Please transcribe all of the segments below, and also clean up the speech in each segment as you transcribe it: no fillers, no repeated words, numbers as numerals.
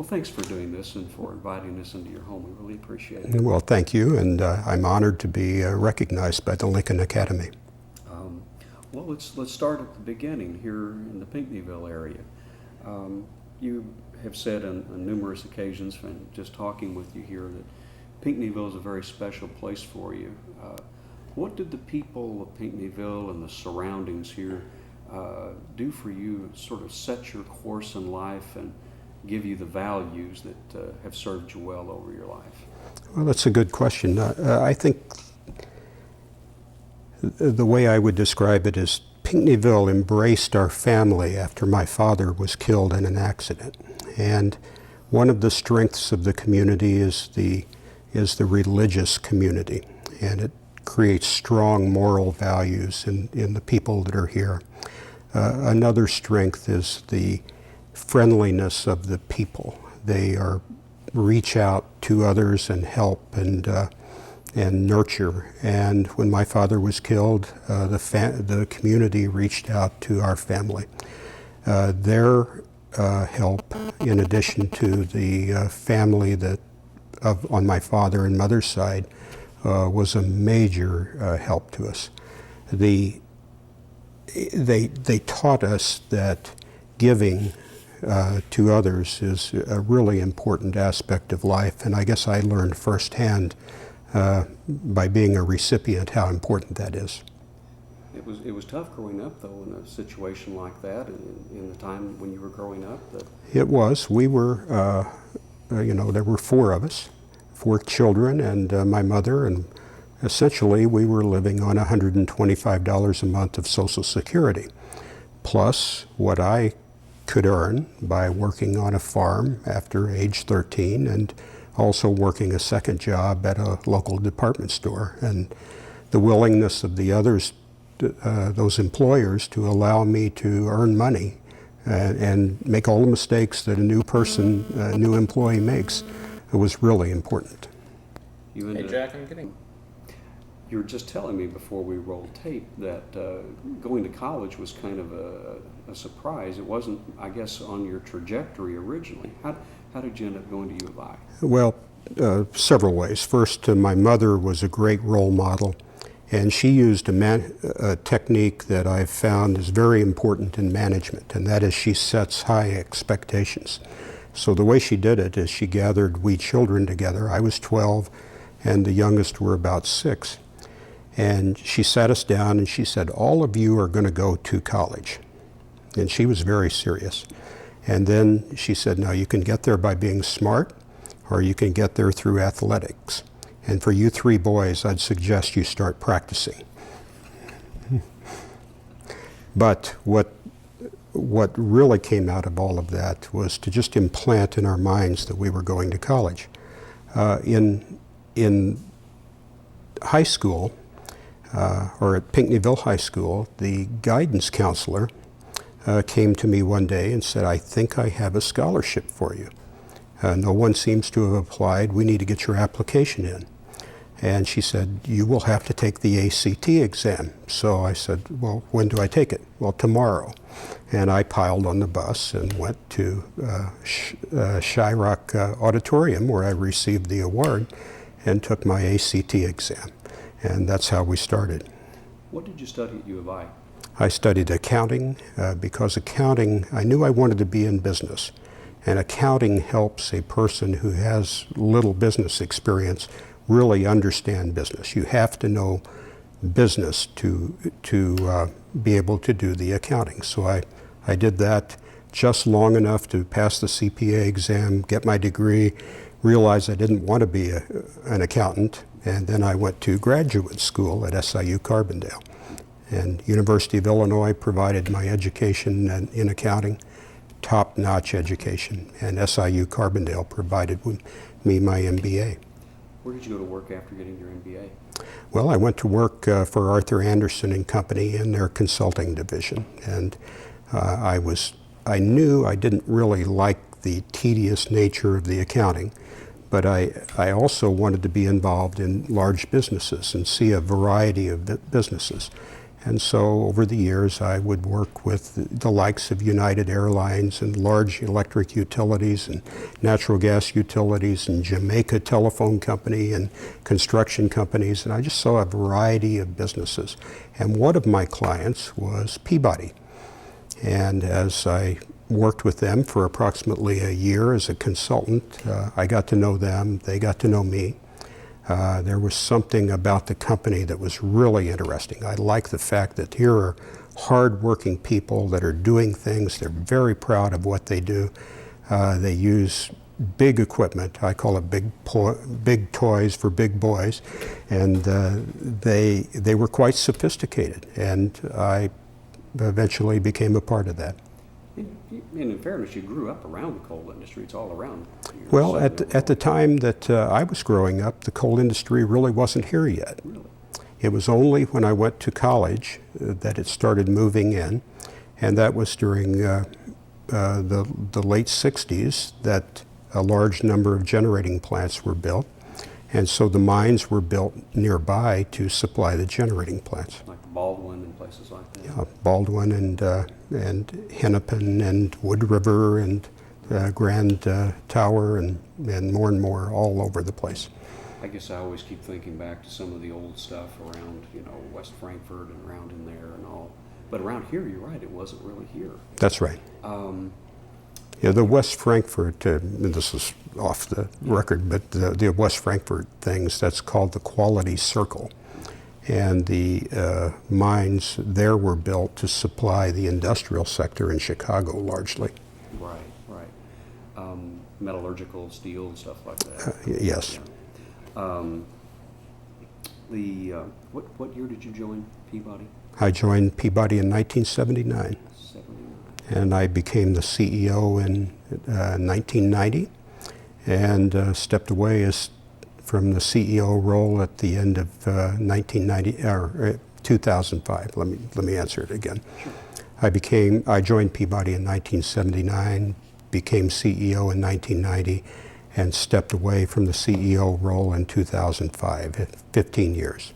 Well, thanks for doing this and for inviting us into your home. We really appreciate it. Well, thank you, and I'm honored to be recognized by the Lincoln Academy. Well, let's start at the beginning here in the Pinckneyville area. You have said on numerous occasions, and just talking with you here, that Pinckneyville is a very special place for you. What did the people of Pinckneyville and the surroundings here do for you, sort of set your course in life and give you the values that have served you well over your life? Well, that's a good question. I think the way I would describe it is Pinckneyville embraced our family after my father was killed in an accident. And one of the strengths of the community is the religious community, and it creates strong moral values in the people that are here. Another strength is the friendliness of the people. They reach out to others and help and nurture. And when my father was killed, the community reached out to our family. Their help, in addition to the family on my father and mother's side, was a major help to us. They taught us that giving to others is a really important aspect of life, and I guess I learned firsthand by being a recipient how important that is. It was tough growing up, though, in a situation like that, in the time when you were growing up. It was. We were, there were four of us, four children, and my mother, and essentially we were living on $125 a month of Social Security, plus what I could earn by working on a farm after age 13 and also working a second job at a local department store, and the willingness of the others, those employers, to allow me to earn money and make all the mistakes that a new employee makes, was really important. Hey Jack, I'm kidding. You were just telling me before we rolled tape that going to college was kind of a surprise. It wasn't, I guess, on your trajectory originally. How did you end up going to U of I? Well, several ways. First, my mother was a great role model, and she used a technique that I've found is very important in management, and that is she sets high expectations. So the way she did it is she gathered we children together. I was 12, and the youngest were about 6. And she sat us down and she said, all of you are going to go to college. And she was very serious. And then she said, now you can get there by being smart, or you can get there through athletics. And for you 3 boys, I'd suggest you start practicing. But what really came out of all of that was to just implant in our minds that we were going to college. In high school, or at Pinckneyville High School, the guidance counselor came to me one day and said, I think I have a scholarship for you. No one seems to have applied. We need to get your application in. And she said, you will have to take the ACT exam. So I said, well, when do I take it? Well, tomorrow. And I piled on the bus and went to Shyrock Auditorium, where I received the award, and took my ACT exam. And that's how we started. What did you study at U of I? I studied accounting because accounting, I knew I wanted to be in business. And accounting helps a person who has little business experience really understand business. You have to know business to be able to do the accounting. So I did that just long enough to pass the CPA exam, get my degree, realize I didn't want to be an accountant, and then I went to graduate school at SIU Carbondale. And University of Illinois provided my education in accounting, top-notch education, and SIU Carbondale provided me my MBA. Where did you go to work after getting your MBA? Well, I went to work for Arthur Andersen and Company in their consulting division, and I knew I didn't really like the tedious nature of the accounting, but I also wanted to be involved in large businesses and see a variety of businesses. And so over the years, I would work with the likes of United Airlines and large electric utilities and natural gas utilities and Jamaica Telephone Company and construction companies. And I just saw a variety of businesses. And one of my clients was Peabody. And as I worked with them for approximately a year as a consultant, I got to know them, they got to know me. There was something about the company that was really interesting. I like the fact that here are hard-working people that are doing things. They're very proud of what they do. They use big equipment. I call it big toys for big boys. And they were quite sophisticated. And I eventually became a part of that. And in fairness, you grew up around the coal industry. It's all around. Well, at the time that I was growing up, the coal industry really wasn't here yet. Really? It was only when I went to college that it started moving in, and that was during the late 60s that a large number of generating plants were built. And so the mines were built nearby to supply the generating plants. Like Baldwin and places like that? Yeah, Baldwin and Hennepin and Wood River and Grand Tower and more all over the place. I guess I always keep thinking back to some of the old stuff around, West Frankfort and around in there and all. But around here, you're right, it wasn't really here. That's right. Yeah, the West Frankfort, this is off the record, but the West Frankfort things, that's called the Quality Circle. And the mines there were built to supply the industrial sector in Chicago largely. Right. Metallurgical steel and stuff like that. Yes. Yeah. What year did you join Peabody? I joined Peabody in 1979. 79. And I became the CEO in 1990 and stepped away from the CEO role at the end of 2005. Let me answer it again. Sure. I joined Peabody in 1979, became CEO in 1990, and stepped away from the CEO role in 2005, 15 years.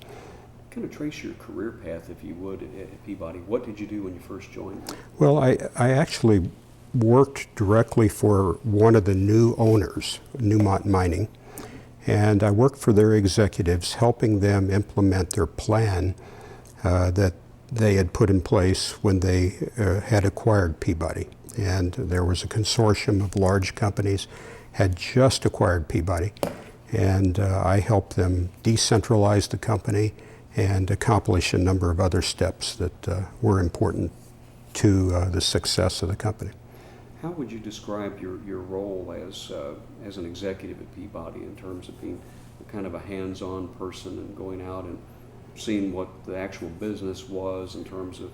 Kind of trace your career path, if you would, at Peabody. What did you do when you first joined? Well, I actually worked directly for one of the new owners, Newmont Mining, and I worked for their executives, helping them implement their plan that they had put in place when they had acquired Peabody. And there was a consortium of large companies had just acquired Peabody, and I helped them decentralize the company and accomplish a number of other steps that were important to the success of the company. How would you describe your role as an executive at Peabody in terms of being kind of a hands-on person and going out and seeing what the actual business was in terms of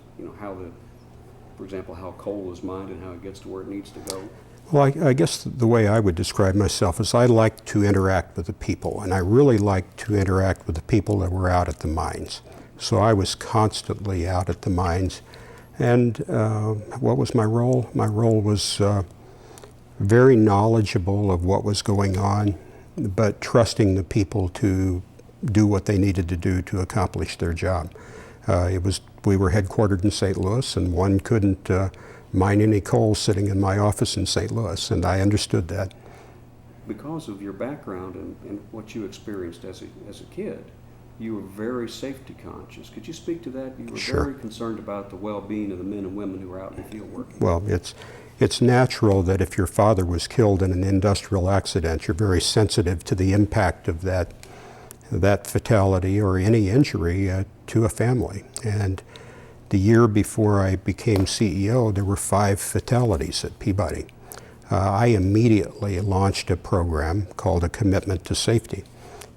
for example, how coal is mined and how it gets to where it needs to go? Well, I guess the way I would describe myself is I like to interact with the people, and I really like to interact with the people that were out at the mines. So I was constantly out at the mines. And what was my role? My role was very knowledgeable of what was going on, but trusting the people to do what they needed to do to accomplish their job. We were headquartered in St. Louis, and one couldn't mine any coal sitting in my office in St. Louis, and I understood that. Because of your background and what you experienced as a kid, you were very safety conscious. Could you speak to that? You were Sure. very concerned about the well-being of the men and women who were out in the field working. Well, it's natural that if your father was killed in an industrial accident, you're very sensitive to the impact of that fatality or any injury to a family. And the year before I became CEO, there were 5 fatalities at Peabody. I immediately launched a program called a Commitment to Safety.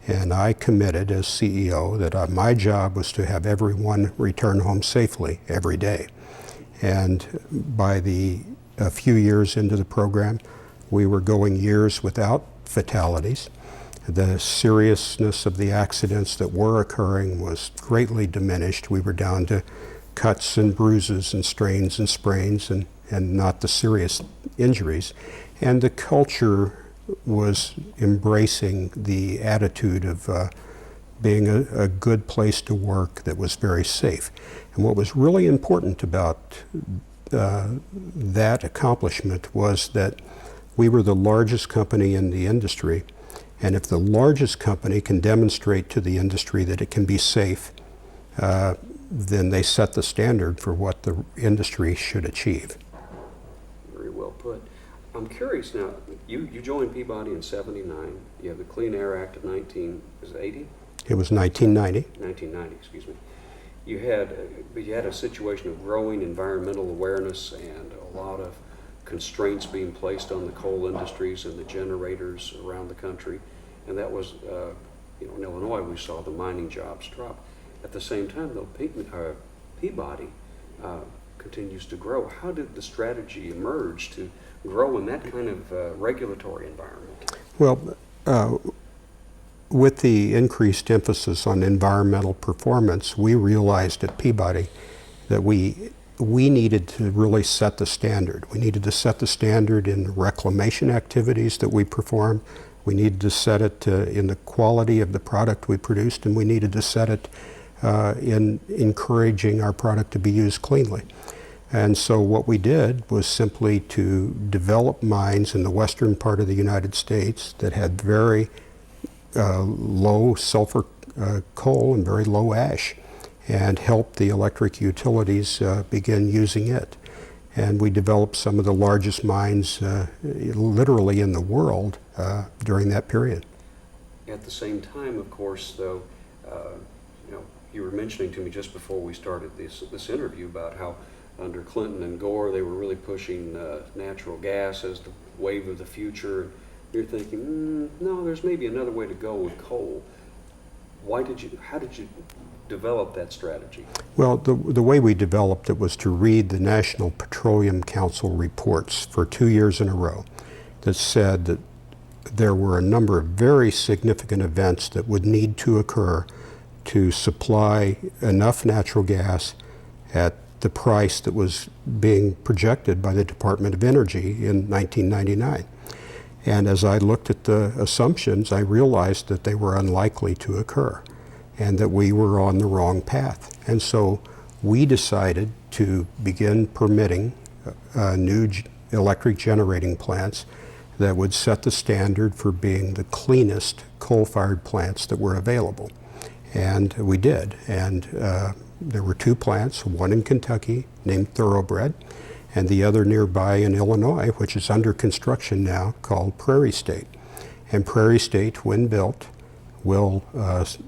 And I committed as CEO that my job was to have everyone return home safely every day. And by a few years into the program, we were going years without fatalities. The seriousness of the accidents that were occurring was greatly diminished. We were down to cuts and bruises and strains and sprains and not the serious injuries. And the culture was embracing the attitude of being a good place to work that was very safe. And what was really important about that accomplishment was that we were the largest company in the industry, and if the largest company can demonstrate to the industry that it can be safe, then they set the standard for what the industry should achieve. Very well put. I'm curious now, you joined Peabody in '79. You have the Clean Air Act of 1980? It was 1990. 1990, excuse me. You had a situation of growing environmental awareness and a lot of constraints being placed on the coal industries and the generators around the country. And that was, in Illinois, we saw the mining jobs drop. At the same time, though, Peabody continues to grow. How did the strategy emerge to grow in that kind of regulatory environment? Well, with the increased emphasis on environmental performance, we realized at Peabody that we needed to really set the standard. We needed to set the standard in reclamation activities that we performed. We needed to set it in the quality of the product we produced, and we needed to set it in encouraging our product to be used cleanly. And so what we did was simply to develop mines in the western part of the United States that had very low sulfur coal and very low ash, and help the electric utilities begin using it. And we developed some of the largest mines literally in the world during that period. At the same time, of course, though, you were mentioning to me just before we started this interview about how under Clinton and Gore they were really pushing natural gas as the wave of the future. You're thinking, no, there's maybe another way to go with coal. How did you develop that strategy? Well, the way we developed it was to read the National Petroleum Council reports for 2 years in a row that said that there were a number of very significant events that would need to occur to supply enough natural gas at the price that was being projected by the Department of Energy in 1999. And as I looked at the assumptions, I realized that they were unlikely to occur and that we were on the wrong path. And so we decided to begin permitting new electric generating plants that would set the standard for being the cleanest coal-fired plants that were available. And we did. And there were 2 plants, one in Kentucky named Thoroughbred, and the other nearby in Illinois, which is under construction now, called Prairie State. And Prairie State, when built, will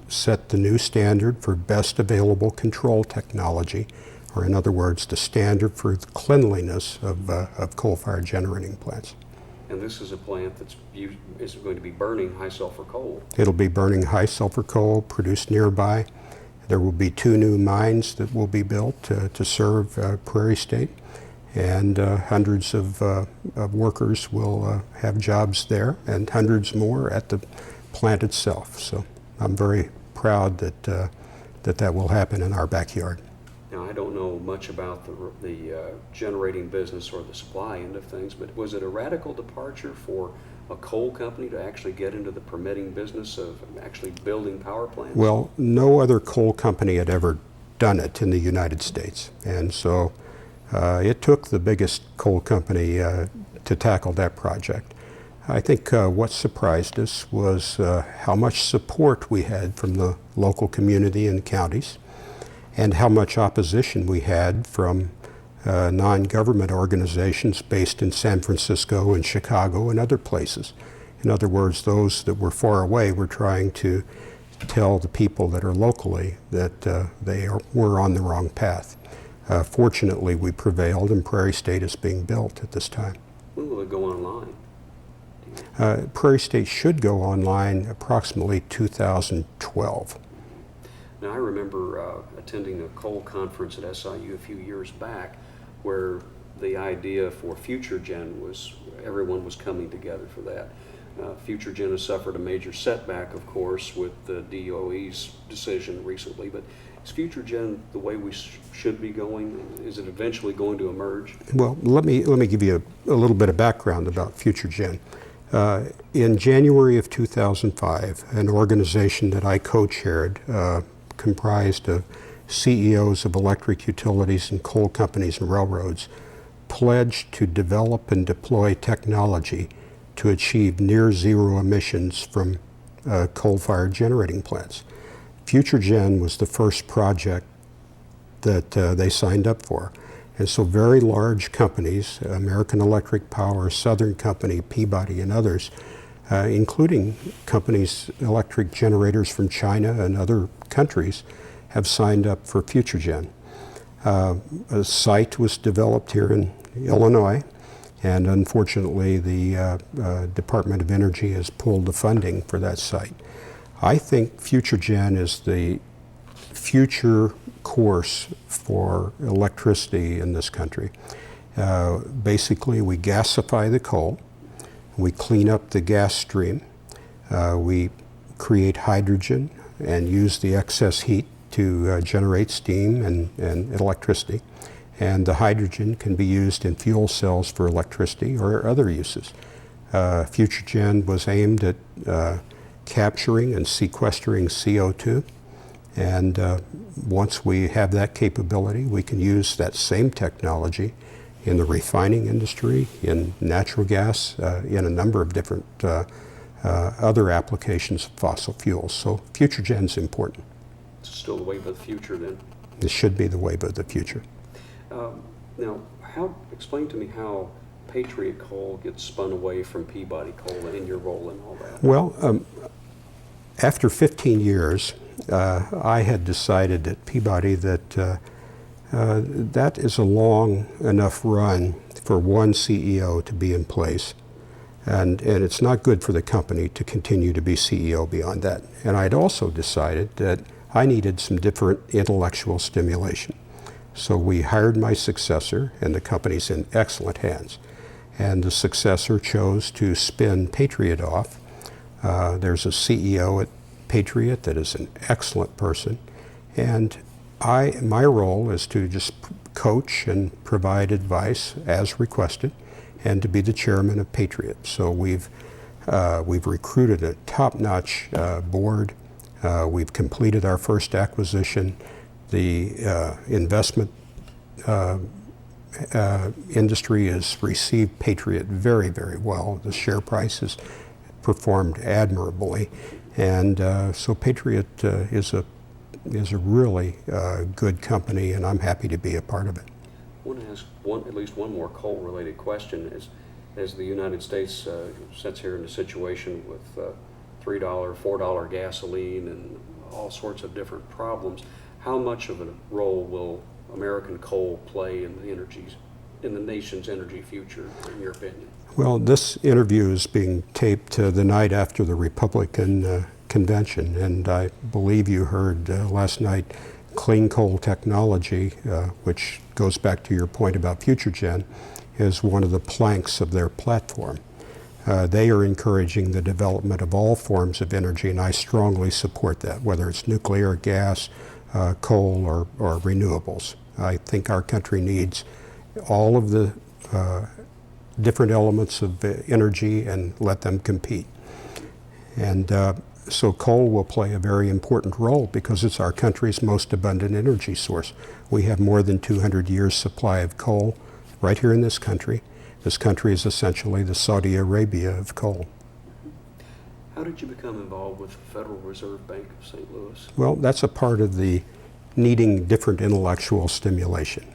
set the new standard for best available control technology, or in other words, the standard for the cleanliness of coal-fired generating plants. And this is a plant is going to be burning high sulfur coal. It'll be burning high sulfur coal produced nearby. There will be 2 new mines that will be built to serve Prairie State, and hundreds of workers will have jobs there, and hundreds more at the plant itself. So I'm very proud that that will happen in our backyard. Now, I don't know much about the generating business or the supply end of things, but was it a radical departure for a coal company to actually get into the permitting business of actually building power plants? Well, no other coal company had ever done it in the United States, and so it took the biggest coal company to tackle that project. I think what surprised us was how much support we had from the local community and counties, and how much opposition we had from non-government organizations based in San Francisco and Chicago and other places. In other words, those that were far away were trying to tell the people that are locally that were on the wrong path. Fortunately, we prevailed, and Prairie State is being built at this time. When will it go online? Prairie State should go online approximately 2012. Now, I remember attending a coal conference at SIU a few years back where the idea for FutureGen was, everyone was coming together for that. FutureGen has suffered a major setback, of course, with the DOE's decision recently, but is FutureGen the way we should be going? Is it eventually going to emerge? Well, let me give you a little bit of background about FutureGen. In January of 2005, an organization that I co-chaired, comprised of CEOs of electric utilities and coal companies and railroads, pledged to develop and deploy technology to achieve near zero emissions from coal-fired generating plants. FutureGen was the first project that they signed up for. And so very large companies, American Electric Power, Southern Company, Peabody, and others, including companies, electric generators from China and other countries, have signed up for FutureGen. A site was developed here in Illinois, and unfortunately the Department of Energy has pulled the funding for that site. I think FutureGen is the future course for electricity in this country. Basically, we gasify the coal, we clean up the gas stream, we create hydrogen and use the excess heat to generate steam and electricity. And the hydrogen can be used in fuel cells for electricity or other uses. FutureGen was aimed at capturing and sequestering CO2. And once we have that capability, we can use that same technology in the refining industry, in natural gas, in a number of different other applications of fossil fuels. So FutureGen is important. It's still the wave of the future then? This should be the wave of the future. Now, explain to me how Patriot Coal gets spun away from Peabody Coal and your role in all that. Well, after 15 years, I had decided at Peabody that that is a long enough run for one CEO to be in place, and it's not good for the company to continue to be CEO beyond that. And I'd also decided that I needed some different intellectual stimulation. So we hired my successor, and the company's in excellent hands. And the successor chose to spin Patriot off. There's a CEO at Patriot that is an excellent person, and my role is to just coach and provide advice as requested, and to be the chairman of Patriot. So we've recruited a top-notch board. We've completed our first acquisition. The investment industry has received Patriot very, very well. The share price has performed admirably. And so Patriot is a really good company, and I'm happy to be a part of it. I want to ask at least one more coal-related question. As the United States sits here in a situation with $3, $4 gasoline and all sorts of different problems, how much of a role will American coal play in the nation's energy future, in your opinion? Well, this interview is being taped the night after the Republican convention, and I believe you heard last night clean coal technology, which goes back to your point about FutureGen, is one of the planks of their platform. They are encouraging the development of all forms of energy, and I strongly support that, whether it's nuclear, gas, coal, or renewables. I think our country needs all of the different elements of energy and let them compete. And so coal will play a very important role because it's our country's most abundant energy source. We have more than 200 years supply of coal right here in this country. This country is essentially the Saudi Arabia of coal. How did you become involved with the Federal Reserve Bank of St. Louis? Well, that's a part of the needing different intellectual stimulation.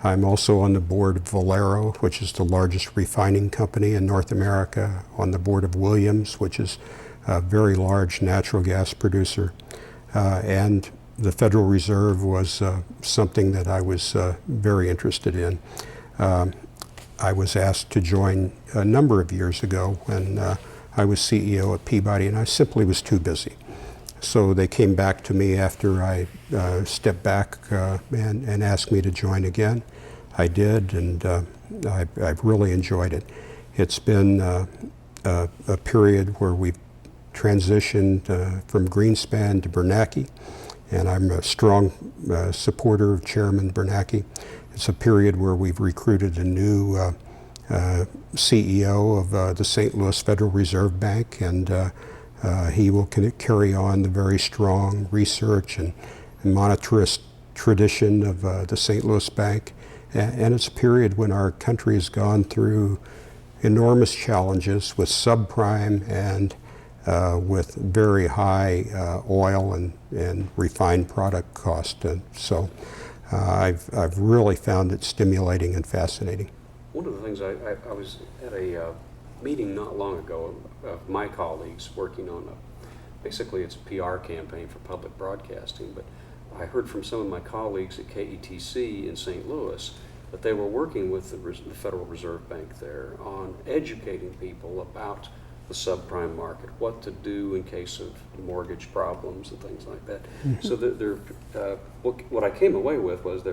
I'm also on the board of Valero, which is the largest refining company in North America, on the board of Williams, which is a very large natural gas producer. And the Federal Reserve was something that I was very interested in. I was asked to join a number of years ago when I was CEO at Peabody, and I simply was too busy. So they came back to me after I stepped back and asked me to join again. I did, and I've really enjoyed it. It's been a period where we've transitioned from Greenspan to Bernanke, and I'm a strong supporter of Chairman Bernanke. It's a period where we've recruited a new CEO of the St. Louis Federal Reserve Bank, and he will carry on the very strong research and monetarist tradition of the St. Louis Bank. And it's a period when our country has gone through enormous challenges with subprime and with very high oil and refined product cost. And so I've really found it stimulating and fascinating. One of the things I was at a meeting not long ago of my colleagues working on basically it's a PR campaign for public broadcasting, but I heard from some of my colleagues at KETC in St. Louis that they were working with the Federal Reserve Bank there on educating people about the subprime market, what to do in case of mortgage problems and things like that. Mm-hmm. So what I came away with was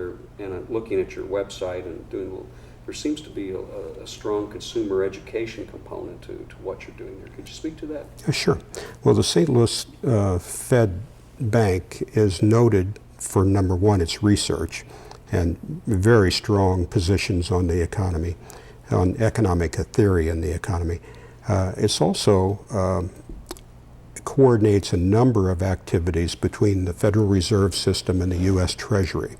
looking at your website and there seems to be a strong consumer education component to what you're doing there. Could you speak to that? Sure. Well, the St. Louis Fed Bank is noted for, number one, its research and very strong positions on the economy, on economic theory in the economy. It's also coordinates a number of activities between the Federal Reserve System and the U.S. Treasury.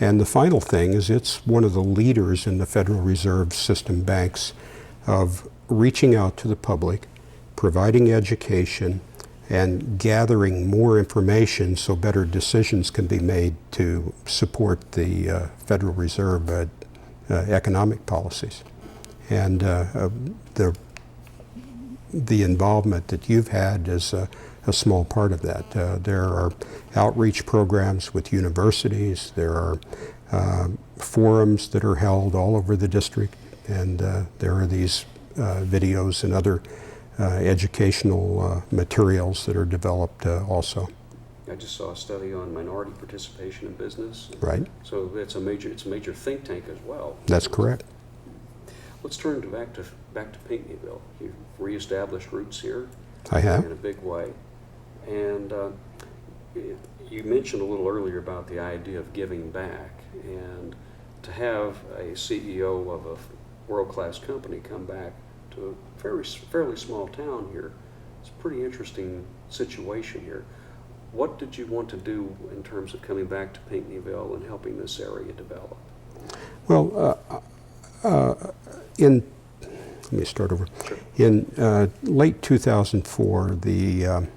And the final thing is it's one of the leaders in the Federal Reserve System banks of reaching out to the public, providing education, and gathering more information so better decisions can be made to support the Federal Reserve economic policies. And the involvement that you've had is a small part of that. There are outreach programs with universities. There are forums that are held all over the district, and there are these videos and other educational materials that are developed also. I just saw a study on minority participation in business. Right. So it's a major think tank as well. That's correct. Let's turn back to Pinckneyville. You've reestablished roots here. I have. In a big way. And you mentioned a little earlier about the idea of giving back, and to have a CEO of a world-class company come back to a fairly small town here, it's a pretty interesting situation here. What did you want to do in terms of coming back to Pinckneyville and helping this area develop? Well, let me start over. Sure. In late 2004, the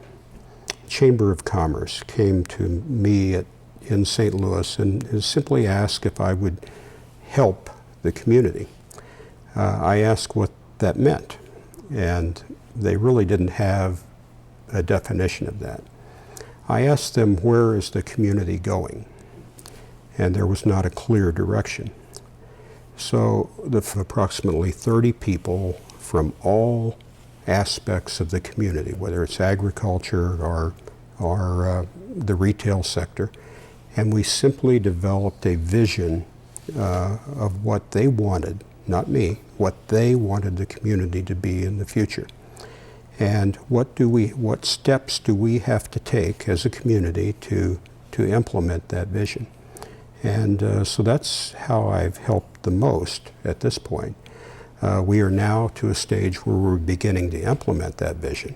Chamber of Commerce came to me in St. Louis and simply asked if I would help the community. I asked what that meant, and they really didn't have a definition of that. I asked them, where is the community going? And there was not a clear direction. So approximately 30 people from all aspects of the community, whether it's agriculture or the retail sector, and we simply developed a vision of what they wanted, not me, what they wanted the community to be in the future. And what steps do we have to take as a community to implement that vision? And so that's how I've helped the most at this point. We are now to a stage where we're beginning to implement that vision.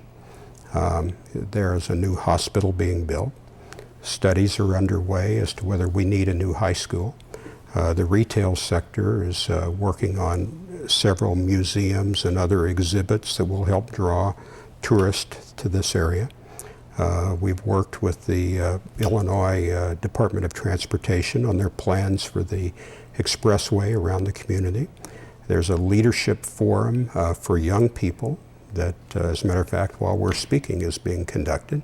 There is a new hospital being built. Studies are underway as to whether we need a new high school. The retail sector is working on several museums and other exhibits that will help draw tourists to this area. We've worked with the Illinois Department of Transportation on their plans for the expressway around the community. There's a leadership forum for young people that, as a matter of fact, while we're speaking, is being conducted,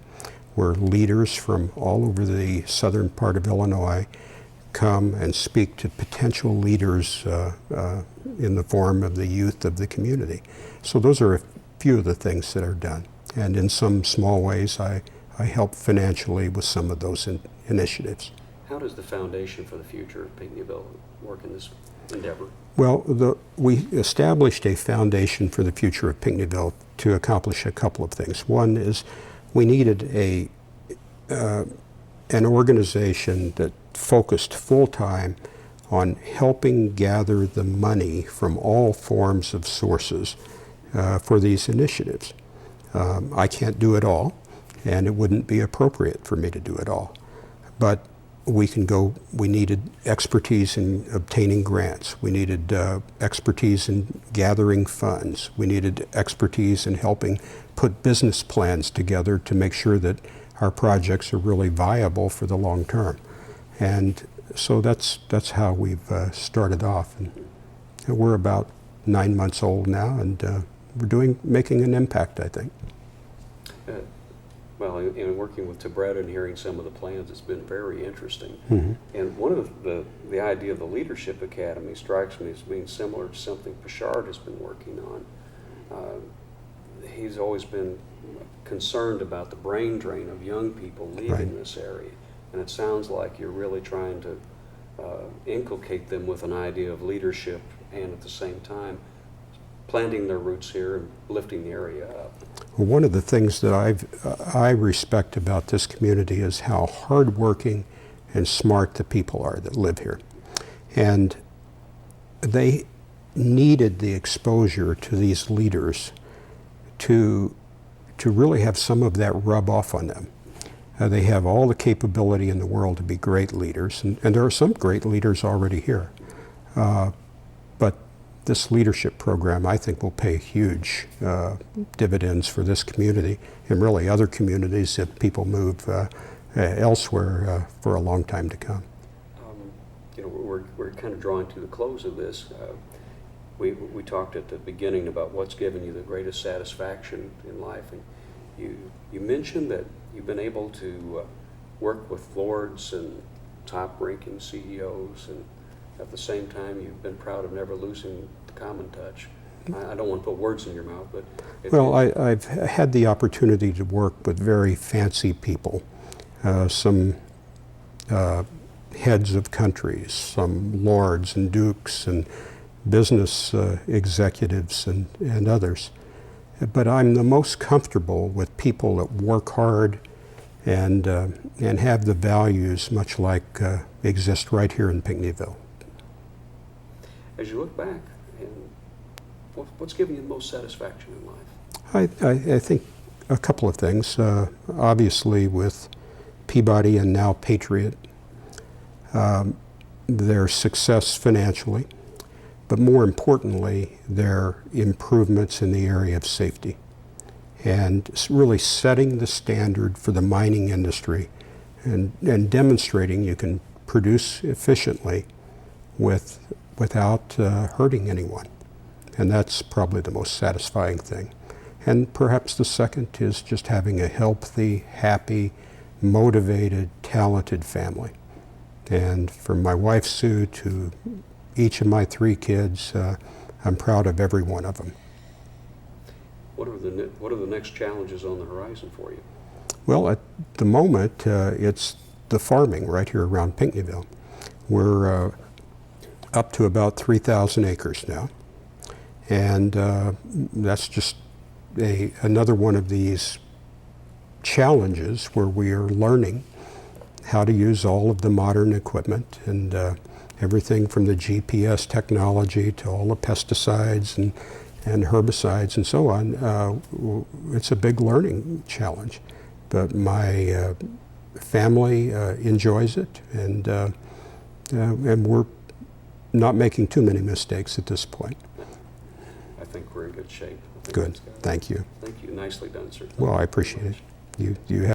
where leaders from all over the southern part of Illinois come and speak to potential leaders in the form of the youth of the community. So those are a few of the things that are done. And in some small ways, I help financially with some of those initiatives. How does the Foundation for the Future of Pinckneyville work in this endeavor? Well, we established a Foundation for the Future of Pinckneyville to accomplish a couple of things. One is we needed an organization that focused full-time on helping gather the money from all forms of sources for these initiatives. I can't do it all, and it wouldn't be appropriate for me to do it all. But we needed expertise in obtaining grants. We needed expertise in gathering funds. We needed expertise in helping put business plans together to make sure that our projects are really viable for the long term. And so that's how we've started off. And we're about 9 months old now, and we're making an impact, I think. Well, in working with Tabretta and hearing some of the plans, it's been very interesting. Mm-hmm. And one of the idea of the Leadership Academy strikes me as being similar to something Pashard has been working on. He's always been concerned about the brain drain of young people leaving this area. And it sounds like you're really trying to inculcate them with an idea of leadership and at the same time planting their roots here and lifting the area up. Well, one of the things that I respect about this community is how hardworking and smart the people are that live here. And they needed the exposure to these leaders to really have some of that rub off on them. They have all the capability in the world to be great leaders, and there are some great leaders already here. But this leadership program, I think, will pay huge dividends for this community and really other communities if people move elsewhere for a long time to come. We're kind of drawing to the close of this. We talked at the beginning about what's given you the greatest satisfaction in life, and you mentioned that you've been able to work with lords and top-ranking CEOs, and at the same time you've been proud of never losing the common touch. I don't want to put words in your mouth, but... Well, I've had the opportunity to work with very fancy people, some heads of countries, some lords and dukes and business executives and others. But I'm the most comfortable with people that work hard and have the values much like exist right here in Pinckneyville. As you look back, and what's giving you the most satisfaction in life? I think a couple of things. Obviously with Peabody and now Patriot, their success financially, but more importantly, their improvements in the area of safety and really setting the standard for the mining industry and demonstrating you can produce efficiently without hurting anyone. And that's probably the most satisfying thing. And perhaps the second is just having a healthy, happy, motivated, talented family. And from my wife Sue to each of my 3 kids, I'm proud of every one of them. What are the next challenges on the horizon for you? Well, at the moment, it's the farming right here around Pinckneyville. We're up to about 3,000 acres now, and that's just another one of these challenges where we are learning how to use all of the modern equipment and everything from the GPS technology to all the pesticides and herbicides and so on. It's a big learning challenge, but my family enjoys it, and we're not making too many mistakes at this point. I think we're in good shape. Good. Thank you. Thank you. Nicely done, sir. Well, I appreciate it. You have